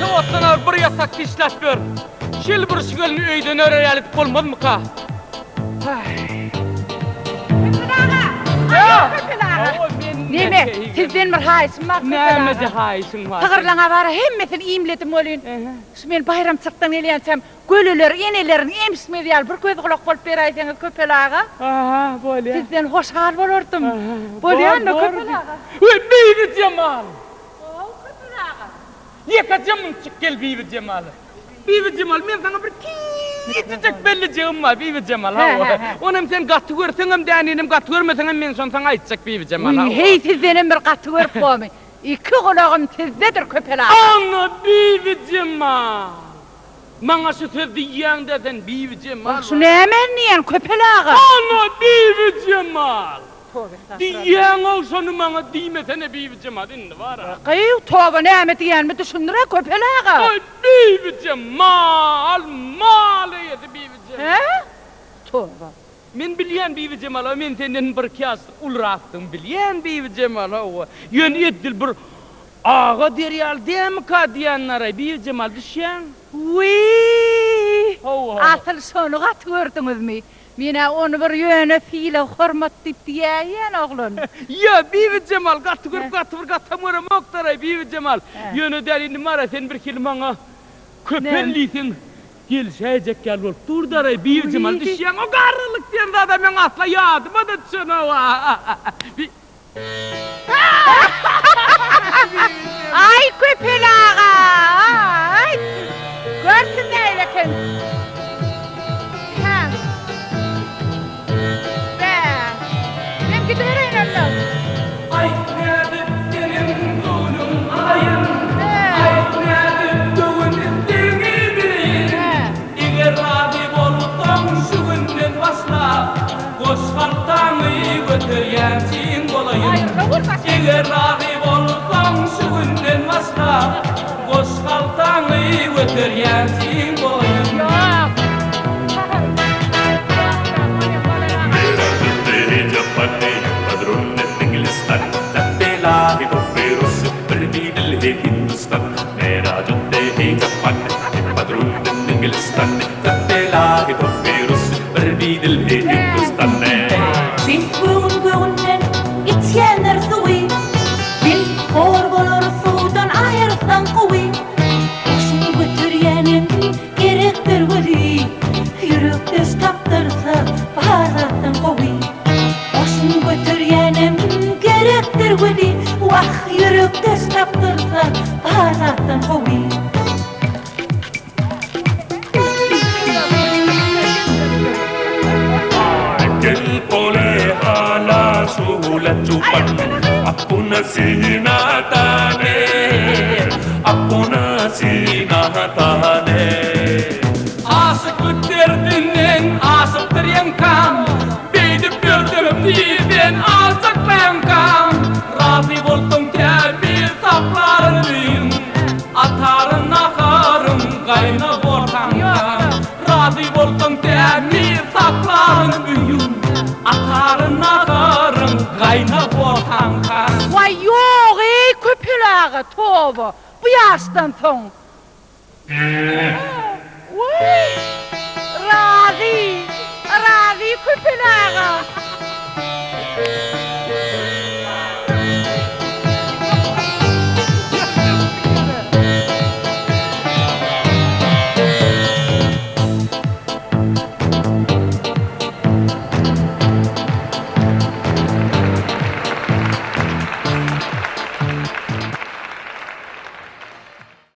Soğutlar buraya takışlaşıyor. Şil buruşgölün öydün öyle yalıp olmadı mı ka? Neme, sizden bir haysın var. Neme de haysın var. Tağırlana var, hemmetin iyimledim olun. Men bayram çıktan eleyensem, gölüler, enelerin emsmediyal bir köz kulak bolup beraysanız köpelağa. Aha, böyle. Sizden hoş hal bolurdum. Böyle anda köpelağa. Beybi Cemal. Yakacağım çık gel Beybi Cemal. Beybi Cemal, men sana bir küçücük belli cığım var Beybi Cemal. Onum sen katı görsen deninim katı görmesen men son sana aytacak Beybi Cemal. Hey sizden bir katı görüp koyma. İki kulağım sizdedir köpelağa. Ana Beybi Cemal. Bana şu söz diyen desen Beybi Cemal. Bak şu ne hemen niyen köpelağa. Ana Beybi Cemal. Diyen olsanı bana diymesene Beybi Cemal dinle var ha. Kıyı tövbe ne diyen mi düşündüre köpelağa. Ay Beybi Cemal. Mal yedi Beybi Cemal. He? Tövbe. Men bilyen Beybi Cemal, men senden bir kez ulraktım bilyen Beybi Cemal. Yön etdil bir ağa deryal dem ka diyenlere Beybi Cemal düşen. Wii! Asıl sonu kat gördünüz mü? Mina onu bir yöne fiile hürmet deyip diyen oğlun. Ya Beybi Cemal katı görüp katı moktaray Beybi Cemal. Yönü derinin var sen bir kelime köpelliysin. Gel şeycek gel ol. Dur daray Beybi Cemal düşen o garrılık diyen de ben asla yadıma da düşen o. Ay köpelağa! Ay! Görsün neyle kim? Ha? Ben giderim ondan. Ay nerede benim oğlum ayım? Ay nerede doğun dini bileyim? İger abi olup şu günden başla koş kaltanı götüren çin olayım. İger abi olup şu günden başla koş kaltanı götüren çin olayım. Mera jutte hi japan padrun Inglistan tatela hi virus berbidel hi Hindustan Bin gurunnen itjener thuwi bin korbolor thudan ayertan quwi Osun guturyanem gerektir wali yürükte staptırsa baharatan quwi Osun guturyanem gerektir wali wah yürükte staptırsa baharatan quwi Chupan apuna sinatane Aşık bitirdiğinden aşıktır yankam Beydip gördüm diyden aşıklayan kam Razı oldum tebi saplarım Atarın akarım kayna ortamda Razı oldum tebi saplarım Atarın akarım kayna ortamda Vay yok köpelağa tövbe. Bu yaştan son. Vay! Razı köpelağa.